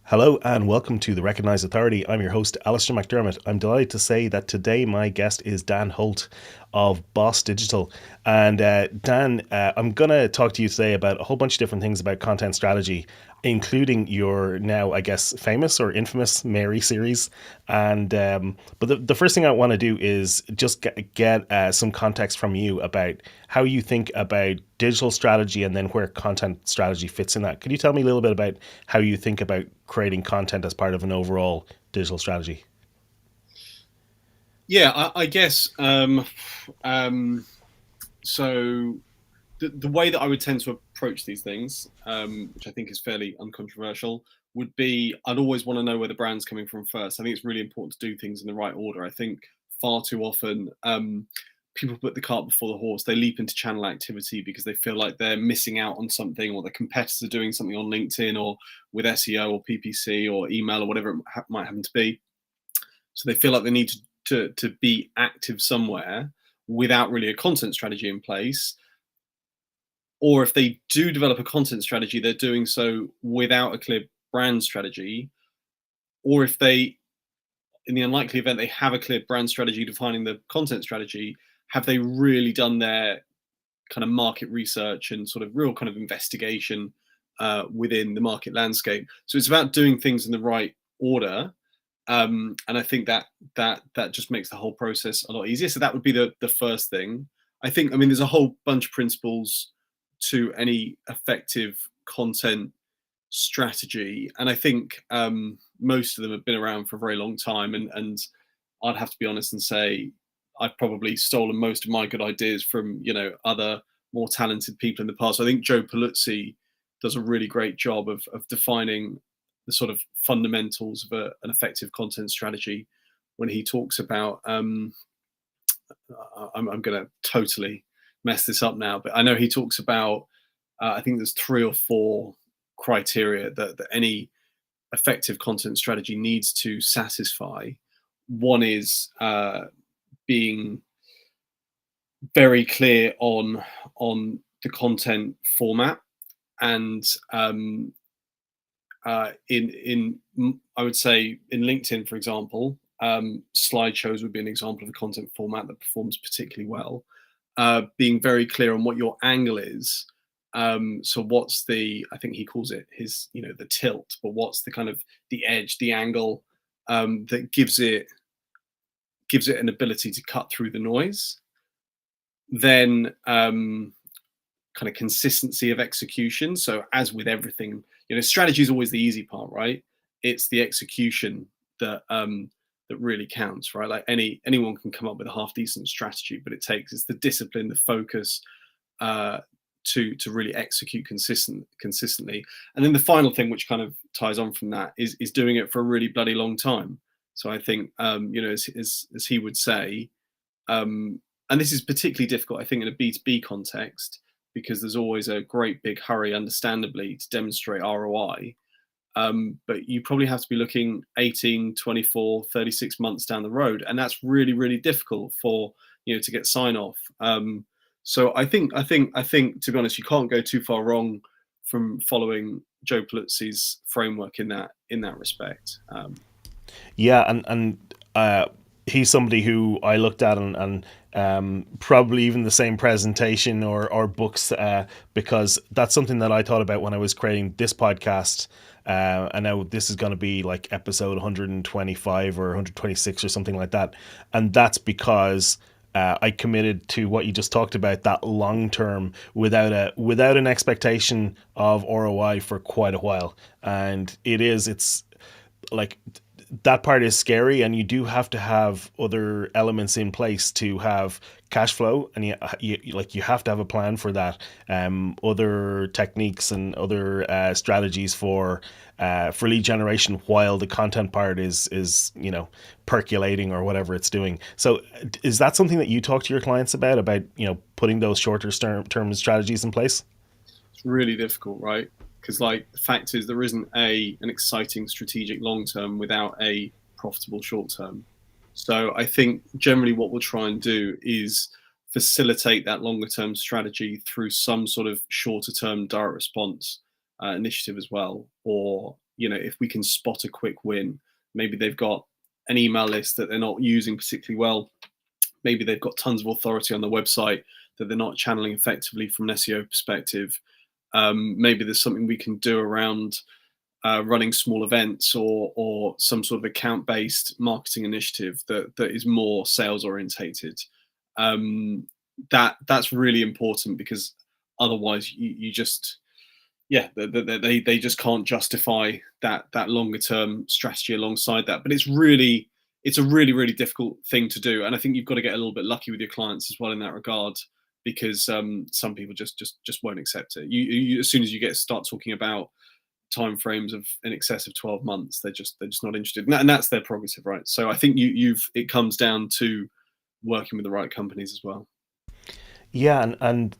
Hello and welcome to the Recognized Authority. I'm your host, Alastair McDermott. I'm delighted to say that today my guest is Dan Holt of Boss Digital. And Dan, I'm going to talk to you today about a whole bunch of different things about content strategy, including your now, I guess, famous or infamous Mary series. And but the first thing I want to do is just get some context from you about how you think about digital strategy and then where content strategy fits in that. Could you tell me a little bit about how you think about creating content as part of an overall digital strategy? Yeah, I guess so. The way that I would tend to approach these things, which I think is fairly uncontroversial, would be I'd always want to know where the brand's coming from first. I think it's really important to do things in the right order. I think far too often people put the cart before the horse. They leap into channel activity because they feel like they're missing out on something, or their competitors are doing something on LinkedIn or with SEO or PPC or email or whatever it might happen to be. So they feel like they need to be active somewhere without really a content strategy in place. Or if they do develop a content strategy, they're doing so without a clear brand strategy. Or if they, in the unlikely event they have a clear brand strategy defining the content strategy, have they really done their kind of market research and sort of real kind of investigation within the market landscape? So it's about doing things in the right order, and I think that just makes the whole process a lot easier. So that would be the first thing. I mean, there's a whole bunch of principles to any effective content strategy, and I think most of them have been around for a very long time. And I'd have to be honest and say I've probably stolen most of my good ideas from other more talented people in the past. I think Joe Paluzzi does a really great job of defining the sort of fundamentals of an effective content strategy when he talks about I'm going to totally mess this up now, but I know he talks about I think there's three or four criteria that any effective content strategy needs to satisfy. One is being very clear on the content format, and in I would say in LinkedIn, for example, slideshows would be an example of a content format that performs particularly well. Being very clear on what your angle is. So what's I think he calls it the tilt, but what's the kind of the edge, the angle that gives it an ability to cut through the noise. Then kind of consistency of execution. So as with everything, strategy is always the easy part, right? It's the execution that really counts, right? Like anyone can come up with a half decent strategy, but it's the discipline, the focus to really execute consistently. And then the final thing, which kind of ties on from that, is doing it for a really bloody long time. So I think as he would say, and this is particularly difficult, I think, in a B2B context, because there's always a great big hurry, understandably, to demonstrate ROI. But you probably have to be looking 18, 24, 36 months down the road. And that's really, really difficult to get sign off. So I think, to be honest, you can't go too far wrong from following Joe Paluzzi's framework in that respect. Yeah, and he's somebody who I looked at and probably even the same presentation or books, because that's something that I thought about when I was creating this podcast. And now this is going to be like episode 125 or 126 or something like that. And that's because I committed to what you just talked about, that long term, without an expectation of ROI for quite a while. And it's like that part is scary, and you do have to have other elements in place to have cash flow, and you have to have a plan for that. Other techniques and other strategies for lead generation while the content part is percolating or whatever it's doing. So is that something that you talk to your clients about putting those shorter term strategies in place? It's really difficult, right? Because like the fact is, there isn't an exciting strategic long term without a profitable short term. So I think generally what we'll try and do is facilitate that longer term strategy through some sort of shorter term direct response initiative as well, or if we can spot a quick win, maybe they've got an email list that they're not using particularly well. Maybe they've got tons of authority on the website that they're not channeling effectively from an SEO perspective. Maybe there's something we can do around running small events or some sort of account-based marketing initiative that is more sales orientated. That's really important, because otherwise you just they just can't justify that longer term strategy alongside that. But it's a really difficult thing to do, and I think you've got to get a little bit lucky with your clients as well in that regard, because some people just won't accept it. You as soon as you start talking about timeframes of in excess of 12 months, they're just not interested, and that's their prerogative, right? So I think it comes down to working with the right companies as well. Yeah, and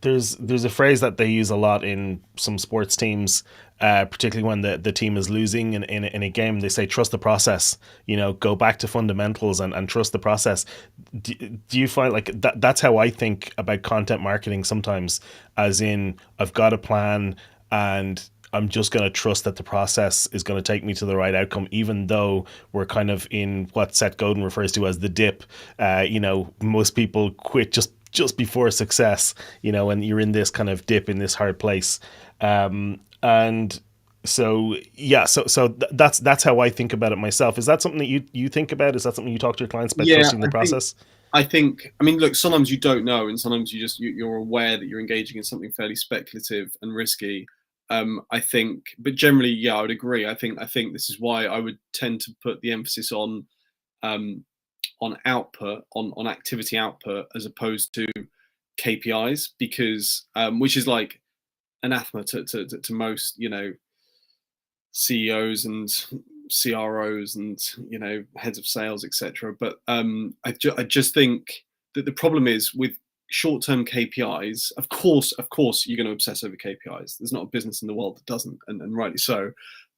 there's a phrase that they use a lot in some sports teams, particularly when the team is losing in a game. They say trust the process. Go back to fundamentals and trust the process. Do you find like that's how I think about content marketing sometimes, as in I've got a plan and I'm just going to trust that the process is going to take me to the right outcome, even though we're kind of in what Seth Godin refers to as the dip. Most people quit just before success, and you're in this kind of dip, in this hard place. And so, yeah, that's how I think about it myself. Is that something that you think about? Is that something you talk to your clients about, Yeah, trusting the process? I mean, look, sometimes you don't know, and sometimes you're aware that you're engaging in something fairly speculative and risky. I think, but generally, yeah, I would agree. I think this is why I would tend to put the emphasis um, on output, on activity output, as opposed to KPIs, because which is like anathema to most CEOs and CROs and heads of sales, etc. But I just think that the problem is with short-term KPIs. Of course, you're going to obsess over KPIs. There's not a business in the world that doesn't, and rightly so.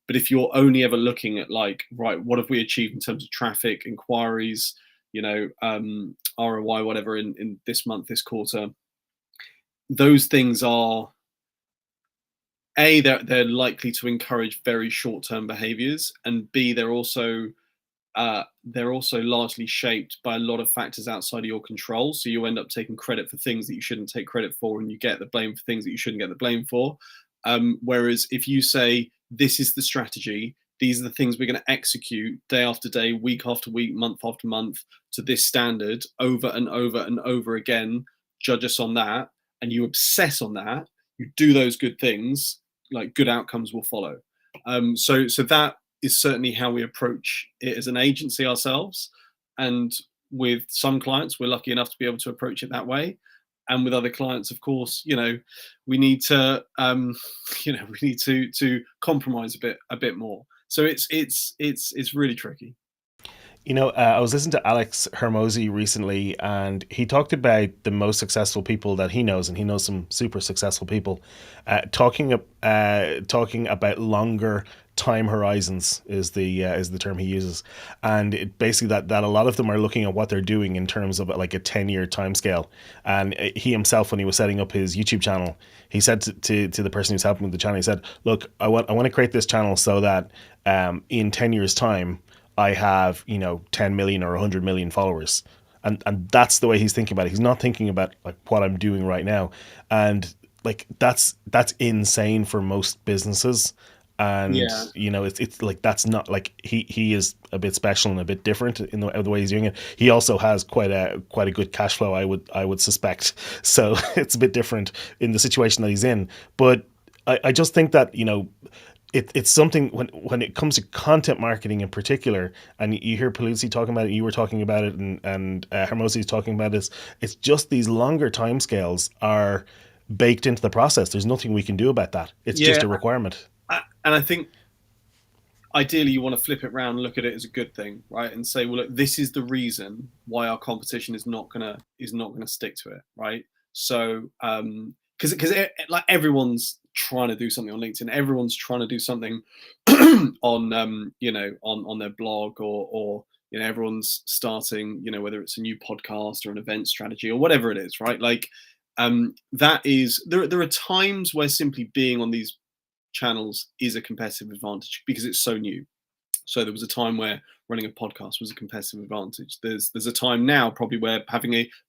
But if you're only ever looking at like, right, what have we achieved in terms of traffic, inquiries, ROI, whatever, in this month, this quarter, those things are they're likely to encourage very short-term behaviors, and B, they're also largely shaped by a lot of factors outside of your control. So you end up taking credit for things that you shouldn't take credit for, and you get the blame for things that you shouldn't get the blame for. Whereas if you say, this is the strategy, these are the things we're going to execute day after day, week after week, month after month, to this standard over and over and over again, judge us on that, and you obsess on that, you do those good things, like good outcomes will follow. So that is certainly how we approach it as an agency ourselves. And with some clients, we're lucky enough to be able to approach it that way. And with other clients, of course, we need to, to compromise a bit more. So it's really tricky. I was listening to Alex Hermosi recently, and he talked about the most successful people that he knows, and he knows some super successful people, talking about longer time horizons is the term he uses, and it basically that a lot of them are looking at what they're doing in terms of like a 10-year time scale. And he himself, when he was setting up his YouTube channel, he said to the person who's helping with the channel, he said, "Look, I want to create this channel so that in 10 years time I have 10 million or 100 million followers." And that's the way he's thinking about it. He's not thinking about like what I'm doing right now. And like that's insane for most businesses. And Yeah. it's like, that's not like, he is a bit special and a bit different in the way he's doing it. He also has quite a good cash flow, I would suspect. So it's a bit different in the situation that he's in. But I just think that it's something when it comes to content marketing in particular, and you hear Paluzzi talking about it, you were talking about it, and Hermosi's talking about it. It's just these longer timescales are baked into the process. There's nothing we can do about that. It's just Yeah. a requirement. And I think ideally you want to flip it around and look at it as a good thing, right? And say, well, look, this is the reason why our competition is not gonna stick to it, right? So because like everyone's trying to do something on LinkedIn, everyone's trying to do something on on their blog, or everyone's starting, whether it's a new podcast or an event strategy or whatever it is, right? Like that is there are times where simply being on these channels is a competitive advantage because it's so new. So there was a time where running a podcast was a competitive advantage. There's a time now probably where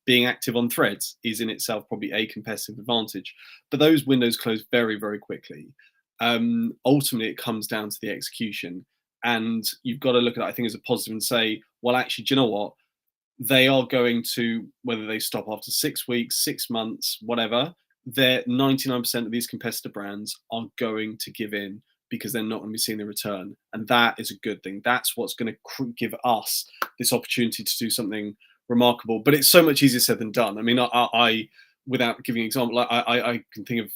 being active on threads is in itself probably a competitive advantage. But those windows close very, very quickly. Ultimately, it comes down to the execution, and you've got to look at it, I think, as a positive and say, well, actually, do you know what? They are going to, whether they stop after 6 weeks, 6 months, whatever, they're 99% of these competitor brands are going to give in because they're not going to be seeing the return. And that is a good thing. That's what's going to give us this opportunity to do something remarkable. But it's so much easier said than done. I mean, I without giving an example, I can think of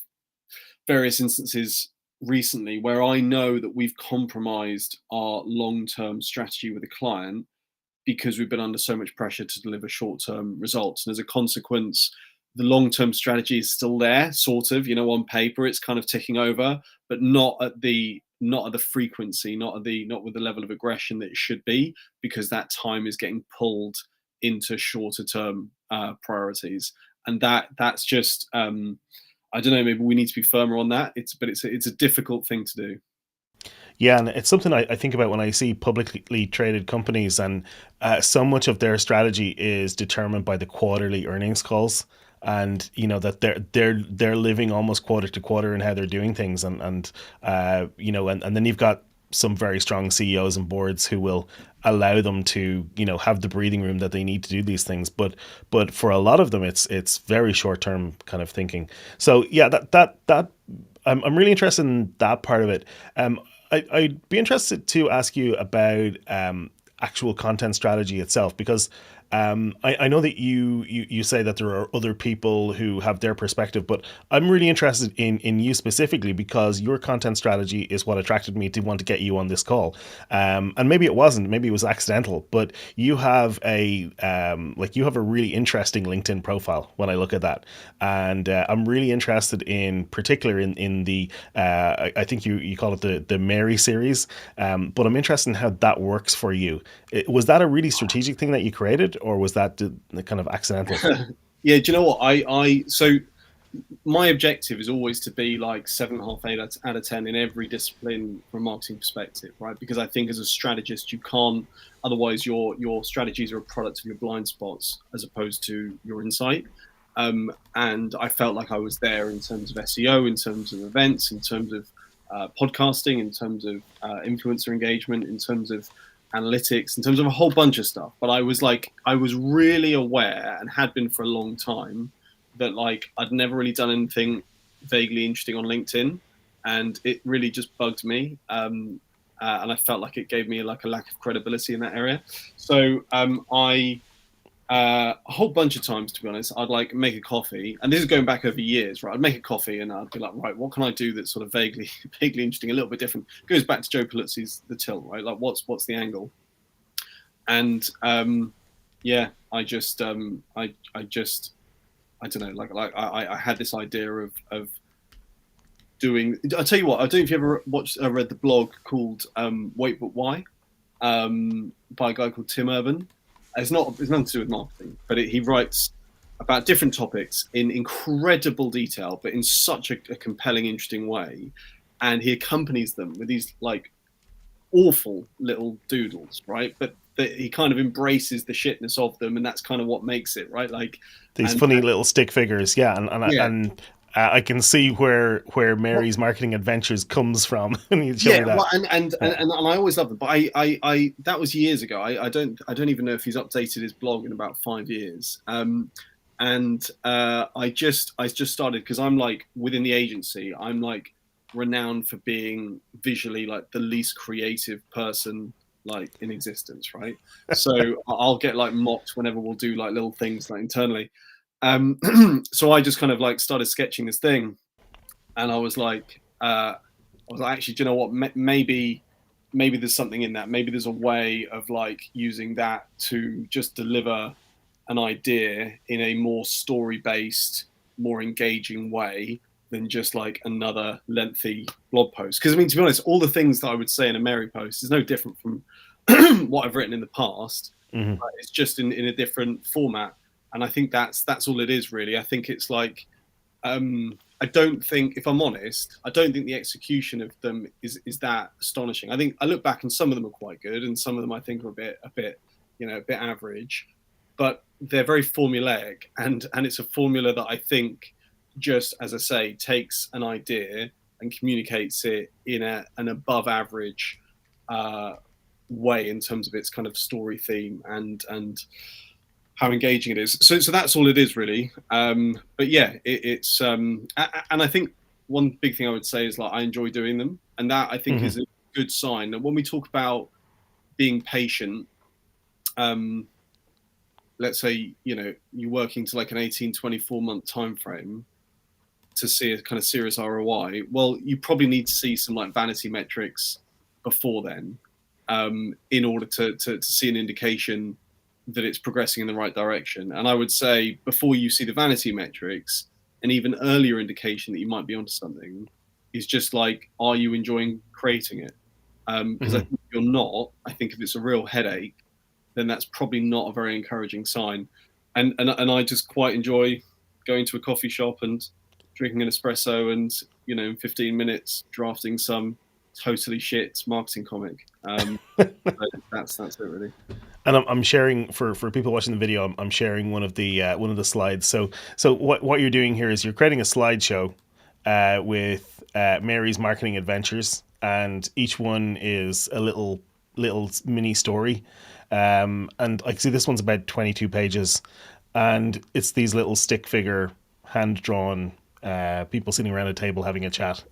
various instances recently where I know that we've compromised our long-term strategy with a client because we've been under so much pressure to deliver short-term results. And as a consequence, the long-term strategy is still there, sort of, on paper, it's kind of ticking over, but not at the frequency, not with the level of aggression that it should be, because that time is getting pulled into shorter term priorities. And that's just, I don't know, maybe we need to be firmer on that. It's a difficult thing to do. Yeah, and it's something I think about when I see publicly traded companies, and so much of their strategy is determined by the quarterly earnings calls, and that they're living almost quarter to quarter in how they're doing things, and then you've got some very strong CEOs and boards who will allow them to have the breathing room that they need to do these things, but for a lot of them it's very short term kind of thinking. So yeah, that I'm really interested in that part of it. I'd be interested to ask you about actual content strategy itself, because I know that you say that there are other people who have their perspective, but I'm really interested in you specifically because your content strategy is what attracted me to want to get you on this call. And maybe it wasn't, maybe it was accidental, but you have a really interesting LinkedIn profile when I look at that, and I'm really interested in particular in the I think you call it the Mary series, but I'm interested in how that works for you. Was that a really strategic thing that you created, or was that kind of accidental? Yeah, do you know what? So my objective is always to be like 7.5, 8 out of 10 in every discipline from a marketing perspective, right? Because I think as a strategist, you can't, otherwise your strategies are a product of your blind spots as opposed to your insight. And I felt like I was there in terms of SEO, in terms of events, in terms of podcasting, in terms of influencer engagement, in terms of analytics, in terms of a whole bunch of stuff. But I was really aware, and had been for a long time, that like I'd never really done anything vaguely interesting on LinkedIn, and it really just bugged me. And I felt like it gave me like a lack of credibility in that area. So a whole bunch of times, to be honest, I'd like make a coffee, and this is going back over years, right? I'd make a coffee and I'd be like, right, what can I do that's sort of vaguely interesting, a little bit different? It goes back to Joe Paluzzi's The Tilt, right? Like, what's the angle? And yeah, I don't know, like I had this idea of doing. I'll tell you what. I don't know if you ever read the blog called Wait But Why, by a guy called Tim Urban. It's nothing to do with marketing, but he writes about different topics in incredible detail, but in such a compelling, interesting way. And he accompanies them with these like awful little doodles, right? But he kind of embraces the shitness of them, and that's kind of what makes it, right? Like These funny little stick figures, yeah, yeah. and I can see where Mary's marketing adventures comes from. And you show me Yeah, that. well, and I always loved it, but I that was years ago. I don't even know if he's updated his blog in about 5 years. And I just started, because I'm like, within the agency, I'm like renowned for being visually like the least creative person like in existence, right? So I'll get like mocked whenever we'll do like little things like internally. So I just kind of like started sketching this thing, and I was like, actually, do you know what? Maybe there's something in that. Maybe there's a way of like using that to just deliver an idea in a more story-based, more engaging way than just like another lengthy blog post. Because I mean, to be honest, all the things that I would say in a Mary post is no different from what I've written in the past. Mm-hmm. It's just in a different format, and I think that's all it is really. I think it's like, I don't think, if I'm honest, I don't think the execution of them is that astonishing. I think I look back and some of them are quite good, and some of them I think are a bit average, but they're very formulaic, and it's a formula that I think, just as I say, takes an idea and communicates it in an above average way in terms of its kind of story theme and how engaging it is. So that's all it is really. But yeah, it's and I think one big thing I would say is, like, I enjoy doing them, and that I think is a good sign. And when we talk about being patient, let's say, you're working to like an 18-24 month time frame to see a kind of serious ROI. Well, you probably need to see some like vanity metrics before then, in order to see an indication that it's progressing in the right direction. And I would say, before you see the vanity metrics, an even earlier indication that you might be onto something is just like, are you enjoying creating it? Because I think if you're not, I think if it's a real headache, then that's probably not a very encouraging sign. And I just quite enjoy going to a coffee shop and drinking an espresso and, in 15 minutes drafting some totally shit marketing comic. That's it really. And I'm sharing for people watching the video. I'm sharing one of the slides. So what you're doing here is you're creating a slideshow with Mary's marketing adventures, and each one is a little mini story. And I can see this one's about 22 pages, and it's these little stick figure, hand drawn people sitting around a table having a chat.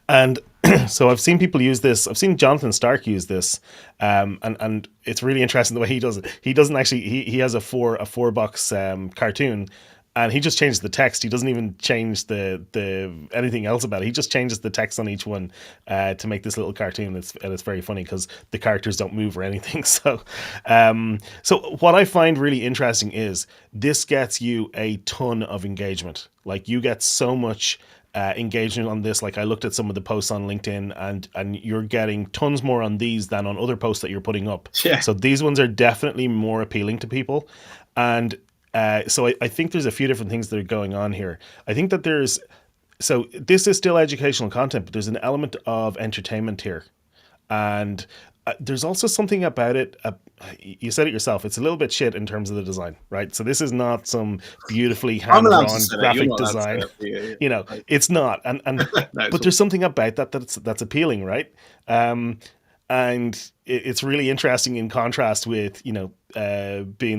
And so I've seen people use this. I've seen Jonathan Stark use this, and it's really interesting the way he does it. He doesn't actually. He has a four box cartoon, and he just changes the text. He doesn't even change the anything else about it. He just changes the text on each one to make this little cartoon. It's very funny because the characters don't move or anything. So what I find really interesting is this gets you a ton of engagement. Like, you get so much engagement on this. Like, I looked at some of the posts on LinkedIn, and you're getting tons more on these than on other posts that you're putting up. Yeah. So these ones are definitely more appealing to people. And so I think there's a few different things that are going on here. I think that so this is still educational content, but there's an element of entertainment here. And there's also something about it. You said it yourself. It's a little bit shit in terms of the design, right? So this is not some beautifully hand-drawn graphic design. It's not. And but there's something about that's appealing, right? And it's really interesting in contrast with being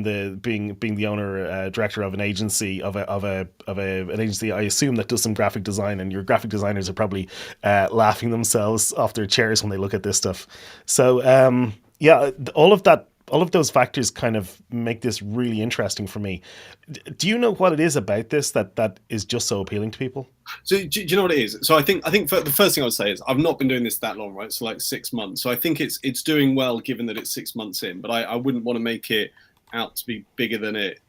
the owner director of an agency of an agency, I assume, that does some graphic design, and your graphic designers are probably laughing themselves off their chairs when they look at this stuff. So yeah, all of those factors kind of make this really interesting for me. Do you know what it is about this that is just so appealing to people? So do you know what it is? So I think the first thing I would say is, I've not been doing this that long, right? So like 6 months. So I think it's doing well given that it's 6 months in. But I wouldn't want to make it out to be bigger than it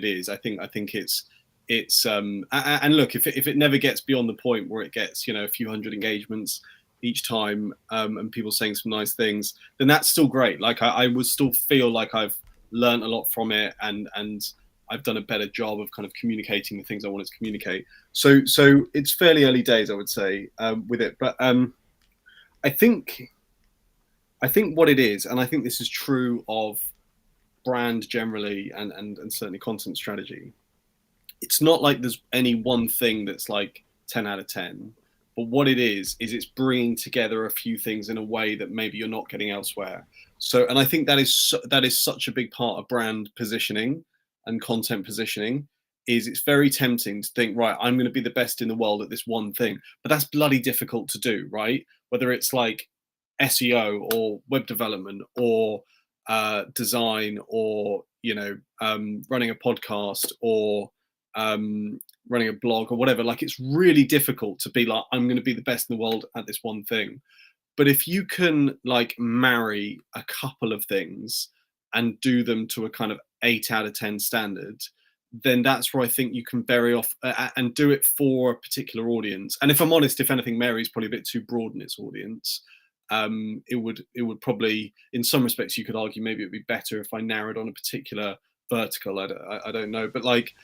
is. I think it's and look, if it never gets beyond the point where it gets a few hundred engagements each time, and people saying some nice things, then that's still great. Like, I would still feel like I've learned a lot from it, and I've done a better job of kind of communicating the things I wanted to communicate. So it's fairly early days, I would say, with it. But I think what it is, and I think this is true of brand generally, and certainly content strategy, it's not like there's any one thing that's like 10 out of 10. But what it is it's bringing together a few things in a way that maybe you're not getting elsewhere. So, and I think that is such a big part of brand positioning and content positioning. Is it's very tempting to think, right, I'm going to be the best in the world at this one thing, but that's bloody difficult to do, right? Whether it's like SEO or web development or design, or running a podcast, or running a blog, or whatever. Like, it's really difficult to be like, I'm going to be the best in the world at this one thing. But if you can like marry a couple of things and do them to a kind of 8 out of 10 standard, then that's where I think you can very off and do it for a particular audience. And if I'm honest, if anything, Mary's probably a bit too broad in its audience. It would probably, in some respects, you could argue maybe it'd be better if I narrowed on a particular vertical. I don't know, but like,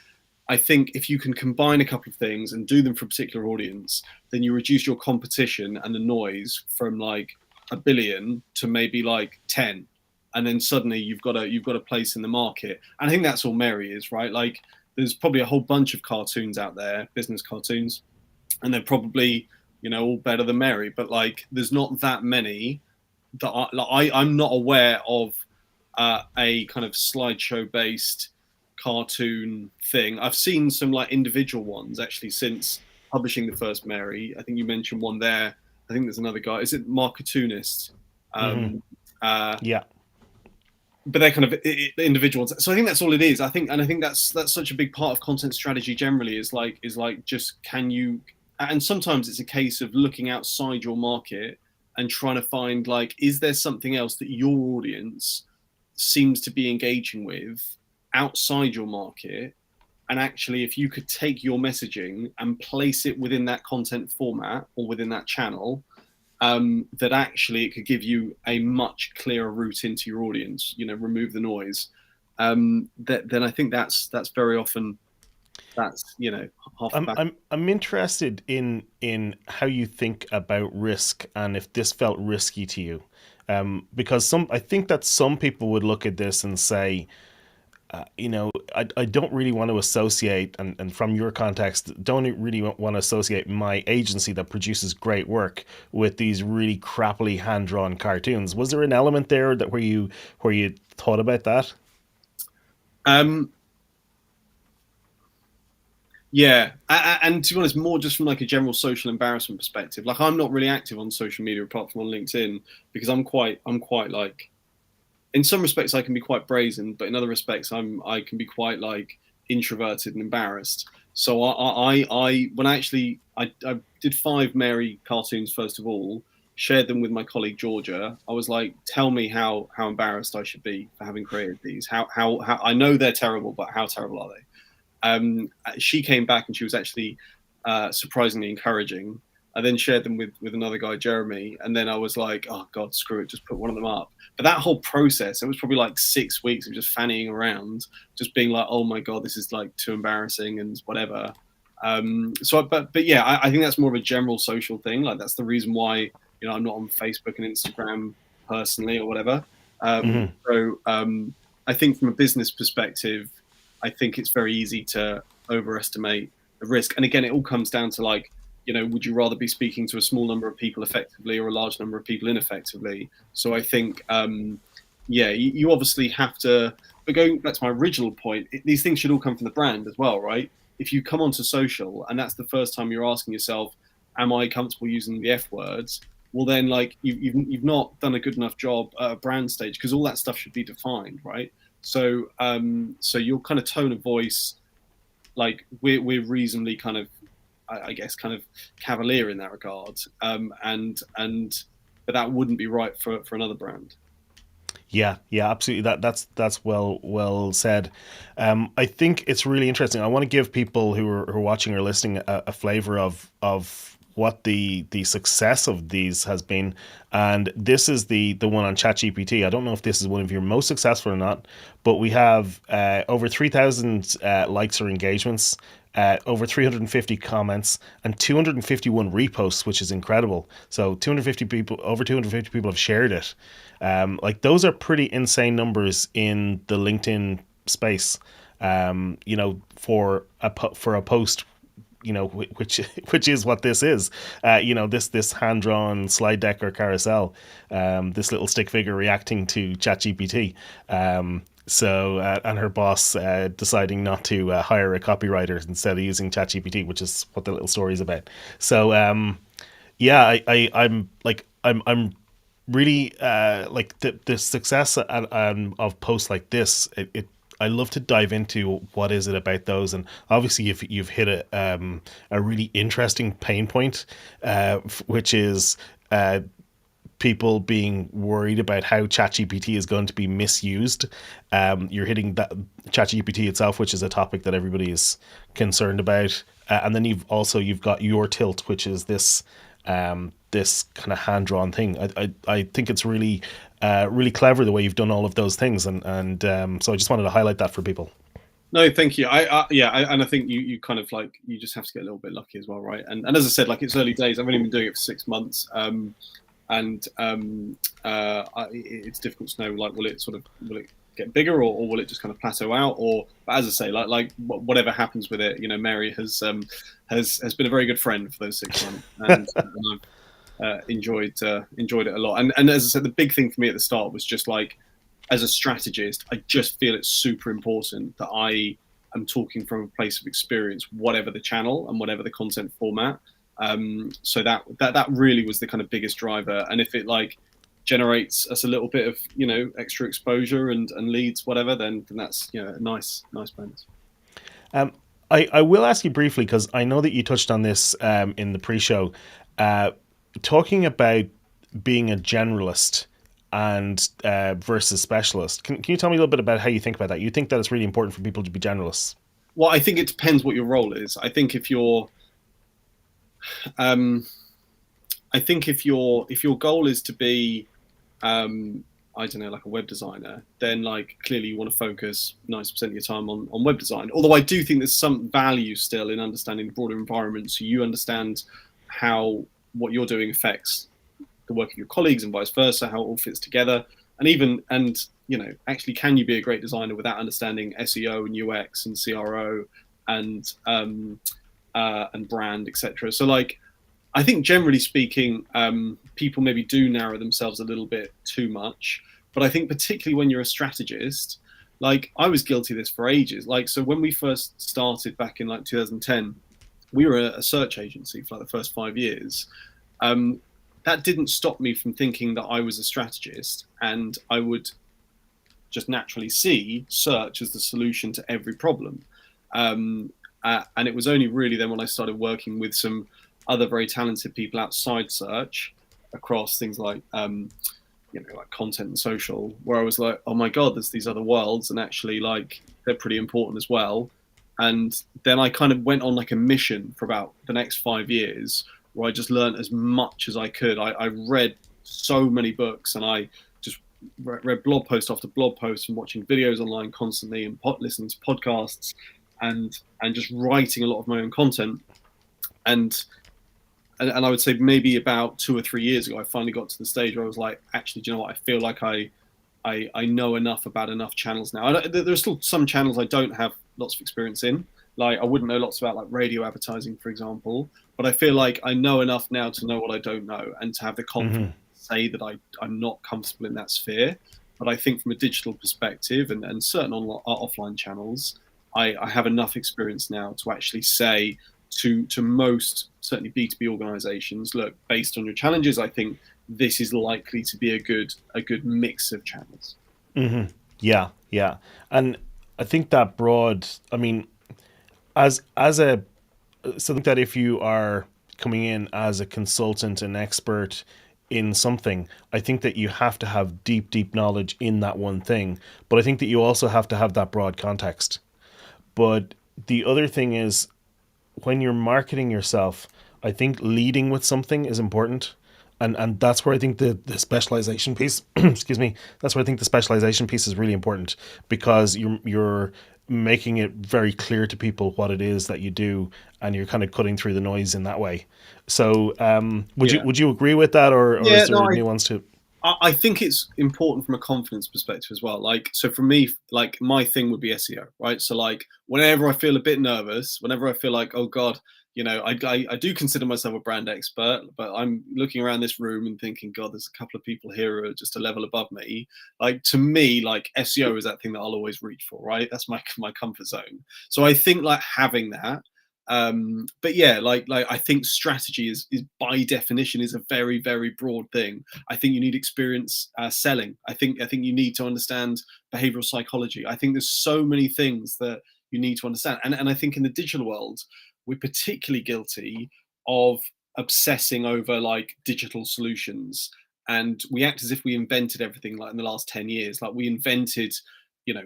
I think if you can combine a couple of things and do them for a particular audience, then you reduce your competition and the noise from like a billion to maybe like 10, and then suddenly you've got a place in the market. And I think that's all Mary is, right? Like there's probably a whole bunch of cartoons out there, business cartoons, and they're probably, all better than Mary, but like there's not that many that I'm not aware of a kind of slideshow based cartoon thing. I've seen some like individual ones actually since publishing the first Mary. I think you mentioned one there. I think there's another guy. Is it Marketoonist? Mm-hmm. Uh, Yeah. but they're kind of individuals. So I think that's all it is. I think that's such a big part of content strategy generally is like just can you, and sometimes it's a case of looking outside your market and trying to find like, is there something else that your audience seems to be engaging with outside your market? And actually, if you could take your messaging and place it within that content format or within that channel, that actually it could give you a much clearer route into your audience, remove the noise. Then I think that's very often that's half the battle. I'm interested in how you think about risk and if this felt risky to you, because I think that some people would look at this and say, I don't really want to associate, and from your context, don't really want to associate my agency that produces great work with these really crappily hand drawn cartoons. Was there an element there that where you thought about that? Um, Yeah, and to be honest, more just from like a general social embarrassment perspective. Like I'm not really active on social media apart from on LinkedIn because I'm quite like, in some respects I can be quite brazen, but in other respects I can be quite like introverted and embarrassed. So when I did 5 Mary cartoons first of all, shared them with my colleague Georgia. I was like, tell me how embarrassed I should be for having created these. How I know they're terrible, but how terrible are they? She came back and she was actually surprisingly encouraging. I then shared them with another guy, Jeremy, and then I was like, oh God, screw it, just put one of them up. But that whole process, it was probably like 6 weeks of just fannying around, just being like, oh my God, this is like too embarrassing and whatever. But yeah, I think that's more of a general social thing. Like that's the reason why I'm not on Facebook and Instagram personally or whatever. Mm-hmm. I think from a business perspective, I think it's very easy to overestimate the risk. And again, it all comes down to like, would you rather be speaking to a small number of people effectively or a large number of people ineffectively? So I think, you obviously have to, but going back to my original point, these things should all come from the brand as well, right? If you come onto social and that's the first time you're asking yourself, am I comfortable using the F words? Well, then like you've not done a good enough job at a brand stage because all that stuff should be defined, right? So your kind of tone of voice, like we're reasonably kind of, I guess, kind of cavalier in that regard, but that wouldn't be right for another brand. Yeah, yeah, absolutely. That's well said. I think it's really interesting. I want to give people who are watching or listening a flavor of what the success of these has been, and this is the one on ChatGPT. I don't know if this is one of your most successful or not, but we have over 3,000 likes or engagements. Over 350 comments and 251 reposts, which is incredible. So over 250 people have shared it. Like those are pretty insane numbers in the LinkedIn space. For a post, which is what this is. This hand drawn slide deck or carousel. This little stick figure reacting to ChatGPT. And her boss deciding not to hire a copywriter instead of using ChatGPT, which is what the little story is about. So I'm really like the success of posts like this. I love to dive into what is it about those, and obviously you've hit a really interesting pain point, which is people being worried about how ChatGPT is going to be misused. You're hitting that ChatGPT itself, which is a topic that everybody is concerned about, and then you've got your tilt, which is this this kind of hand drawn thing. I think it's really really clever the way you've done all of those things, and so I just wanted to highlight that for people. No, thank you. And I think you kind of like you just have to get a little bit lucky as well, right? And as I said, like it's early days. I've only been doing it for 6 months, and it's difficult to know like will it get bigger or will it just kind of plateau out? Or but as I say, like whatever happens with it, you know, Mary has been a very good friend for those 6 months, and I've enjoyed it a lot. And as I said, the big thing for me at the start was just like as a strategist, I just feel it's super important that I am talking from a place of experience, whatever the channel and whatever the content format. So that really was the kind of biggest driver. And if it like generates us a little bit of extra exposure and leads, whatever, then that's a nice bonus. Um, I will ask you briefly because I know that you touched on this in the pre-show, talking about being a generalist and versus specialist. Can you tell me a little bit about how you think about that? You think that it's really important for people to be generalists? Well, I think it depends what your role is. I think um, if your goal is to be I don't know, like a web designer, then like clearly you want to focus 90% of your time on web design. Although I do think there's some value still in understanding the broader environment, so you understand how what you're doing affects the work of your colleagues and vice versa, how it all fits together, and actually, can you be a great designer without understanding SEO and UX and CRO and brand, etc. So like I think generally speaking, people maybe do narrow themselves a little bit too much. But I think particularly when you're a strategist, like I was guilty of this for ages. Like, so when we first started back in like 2010, we were a search agency for like the first 5 years. That didn't stop me from thinking that I was a strategist and I would just naturally see search as the solution to every problem. And it was only really then when I started working with some other very talented people outside search across things like like content and social, where I was like, oh my god, there's these other worlds, and actually like they're pretty important as well. And then I kind of went on like a mission for about the next 5 years where I just learned as much as I could. I read so many books, and I just read blog post after blog post and watching videos online constantly and listening to podcasts and just writing a lot of my own content. And I would say maybe about 2 or 3 years ago, I finally got to the stage where I was like, actually, do you know what? I feel like I know enough about enough channels now. There are still some channels I don't have lots of experience in. Like I wouldn't know lots about like radio advertising, for example. But I feel like I know enough now to know what I don't know and to have the confidence to say that I'm not comfortable in that sphere. But I think from a digital perspective and certain offline channels, I have enough experience now to actually say to most certainly B2B organizations, look, based on your challenges, I think this is likely to be a good mix of channels. Yeah, yeah, and I think that broad. I mean, as a so I think that if you are coming in as a consultant and expert in something, I think that you have to have deep knowledge in that one thing. But I think that you also have to have that broad context. But the other thing is when you're marketing yourself, I think leading with something is important. And that's where I think the specialization piece excuse me, that's where I think the specialization piece is really important because you're making it very clear to people what it is that you do and you're kind of cutting through the noise in that way. So Yeah. would you agree with that or Yeah, is there no, a nuance to it? I think it's important from a confidence perspective as well. Like, so for me, like my thing would be SEO, right? So like, whenever I feel a bit nervous, whenever I feel like, oh God, I do consider myself a brand expert, but I'm looking around this room and thinking, God, there's a couple of people here who are just a level above me. Like to me, like SEO is that thing that I'll always reach for, right? That's my comfort zone. So I think like having that but yeah, like I think strategy is by definition is a very broad thing. I think you need experience selling. I think you need to understand behavioral psychology. I think there's so many things that you need to understand. And I think in the digital world, we're particularly guilty of obsessing over like digital solutions. And we act as if we invented everything like in the last 10 years. Like we invented,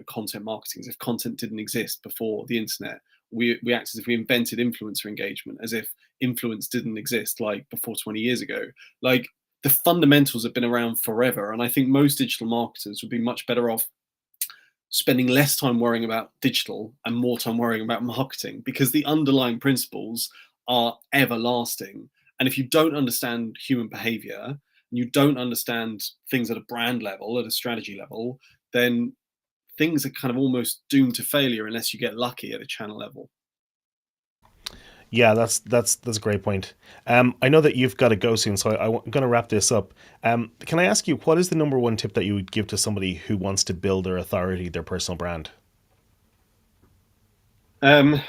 content marketing as if content didn't exist before the internet. We act as if we invented influencer engagement, as if influence didn't exist like before 20 years ago. Like the fundamentals have been around forever. And I think most digital marketers would be much better off spending less time worrying about digital and more time worrying about marketing, because the underlying principles are everlasting. And if you don't understand human behavior, and you don't understand things at a brand level, at a strategy level, then things are kind of almost doomed to failure unless you get lucky at a channel level. Yeah, that's a great point. I know that you've got to go soon, so I'm going to wrap this up. Can I ask you, what is the number one tip that you would give to somebody who wants to build their authority, their personal brand? Um,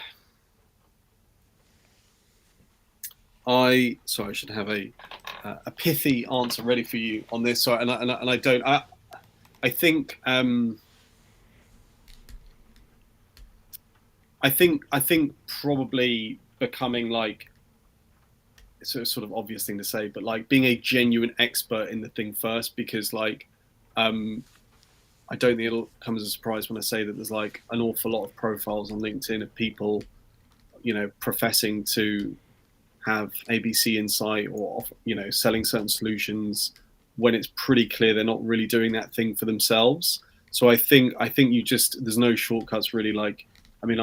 I should have a pithy answer ready for you on this. So, and I don't. I think I think probably becoming like, it's a sort of obvious thing to say, but like being a genuine expert in the thing first, because like I don't think it'll come as a surprise when I say that there's like an awful lot of profiles on LinkedIn of people, professing to have ABC insight, or selling certain solutions, when it's pretty clear they're not really doing that thing for themselves. So I think you just, there's no shortcuts really. Like, I mean,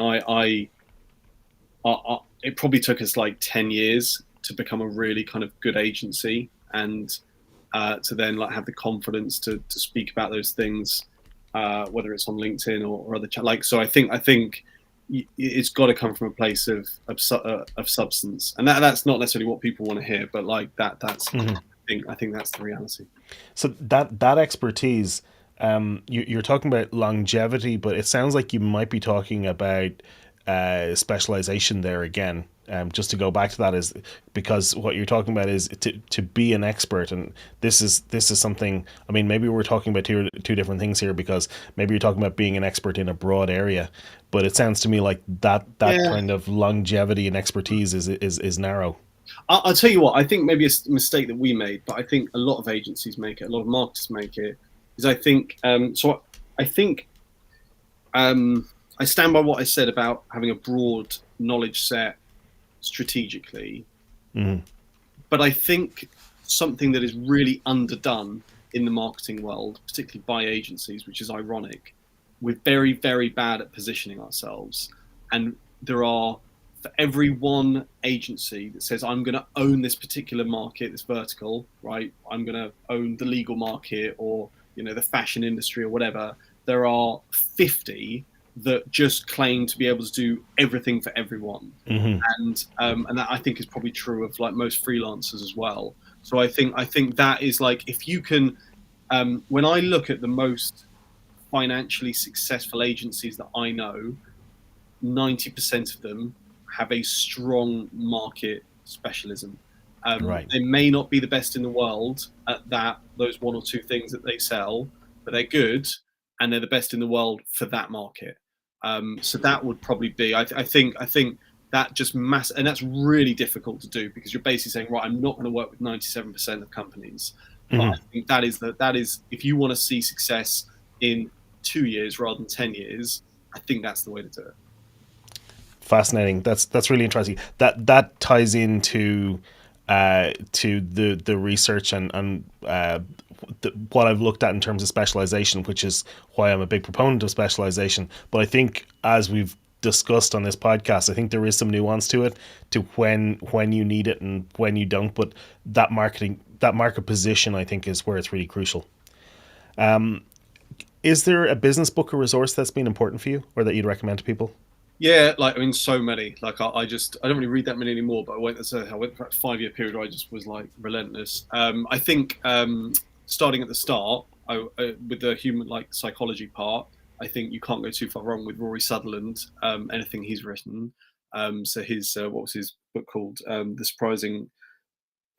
it probably took us like 10 years to become a really kind of good agency, and to then like have the confidence to speak about those things, whether it's on LinkedIn or other like. So I think it's got to come from a place of substance, and that's not necessarily what people want to hear, but like that's Mm-hmm. I think that's the reality. So that expertise, you're talking about longevity, but it sounds like you might be talking about specialization there again. Just to go back to that, is because what you're talking about is to be an expert, and this is something. I mean, maybe we're talking about two different things here, because maybe you're talking about being an expert in a broad area, but it sounds to me like that Yeah, kind of longevity and expertise is narrow. I'll tell you what, I think maybe a mistake that we made, but I think a lot of agencies make it, a lot of marketers make it, is I think, I think I stand by what I said about having a broad knowledge set strategically, Mm-hmm. but I think something that is really underdone in the marketing world, particularly by agencies, which is ironic, we're very, very bad at positioning ourselves. And there are, for every one agency that says, I'm going to own this particular market, this vertical, right? I'm going to own the legal market, or, the fashion industry or whatever, there are 50 that just claim to be able to do everything for everyone. Mm-hmm. And that I think is probably true of like most freelancers as well. So I think that is like, if you can, when I look at the most financially successful agencies that I know, 90% of them have a strong market specialism. Right. They may not be the best in the world at those one or two things that they sell, but they're good, and they're the best in the world for that market. So that would probably be. I think that just and that's really difficult to do, because you're basically saying, right, I'm not going to work with 97% of companies. But I Mm-hmm. think that is if you want to see success in 2 years rather than 10 years, I think that's the way to do it. Fascinating. That's really interesting. That ties into to the research and what I've looked at in terms of specialization, which is why I'm a big proponent of specialization. But I think, as we've discussed on this podcast, I think there is some nuance to it, to when you need it and when you don't. But that market position, I think, is where it's really crucial. Is there a business book or resource that's been important for you, or that you'd recommend to people? Yeah, like I mean, so many. Like I don't really read that many anymore. But I went for a 5 year period where I just was like relentless. I think starting at the start, with the human like psychology part, I think you can't go too far wrong with Rory Sutherland. Anything he's written. So his what was his book called? The Surprising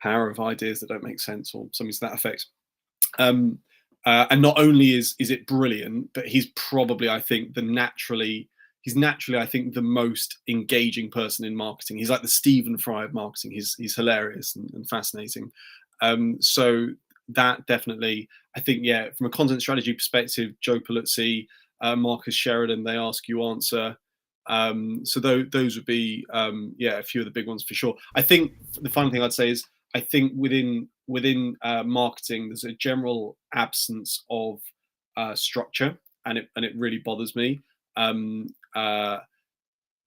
Power of Ideas That Don't Make Sense, or something to that effect. Um, and not only is it brilliant, but he's naturally, I think, the most engaging person in marketing. He's like the Stephen Fry of marketing. He's hilarious and fascinating. So that definitely, I think, yeah, from a content strategy perspective, Joe Paluzzi, Marcus Sheridan, They Ask You Answer. So those would be, yeah, a few of the big ones for sure. I think the final thing I'd say is, I think within marketing, there's a general absence of structure. and it really bothers me. Um, uh,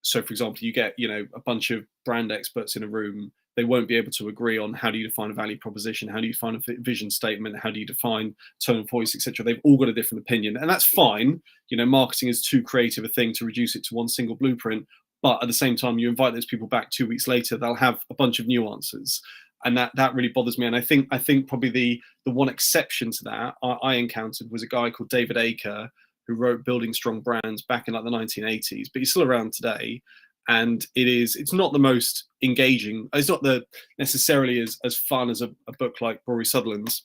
so, for example, you get a bunch of brand experts in a room. They won't be able to agree on how do you define a value proposition, how do you define a vision statement, how do you define tone of voice, etc. They've all got a different opinion, and that's fine. Marketing is too creative a thing to reduce it to one single blueprint. But at the same time, you invite those people back 2 weeks later, they'll have a bunch of nuances, and that really bothers me. And I think probably the one exception to that I encountered was a guy called David Aker, who wrote Building Strong Brands back in like the 1980s, but he's still around today. And it's not the most engaging. It's not necessarily as fun as a book like Rory Sutherland's,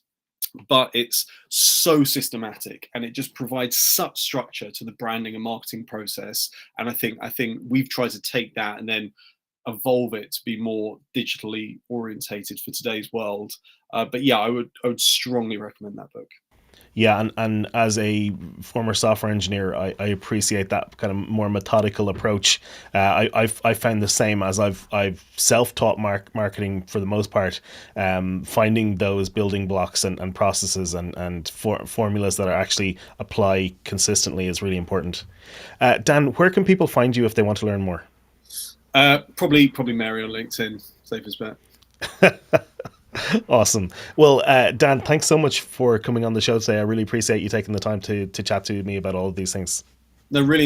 but it's so systematic and it just provides such structure to the branding and marketing process. And I think we've tried to take that and then evolve it to be more digitally orientated for today's world. But yeah, I would strongly recommend that book. Yeah, and as a former software engineer, I appreciate that kind of more methodical approach. I found the same as I've self-taught marketing for the most part. Finding those building blocks and processes and formulas that are actually apply consistently is really important. Dan, where can people find you if they want to learn more? Probably Mary on LinkedIn, safest bet. Awesome. Well, Dan, thanks so much for coming on the show today. I really appreciate you taking the time to chat to me about all of these things. No, really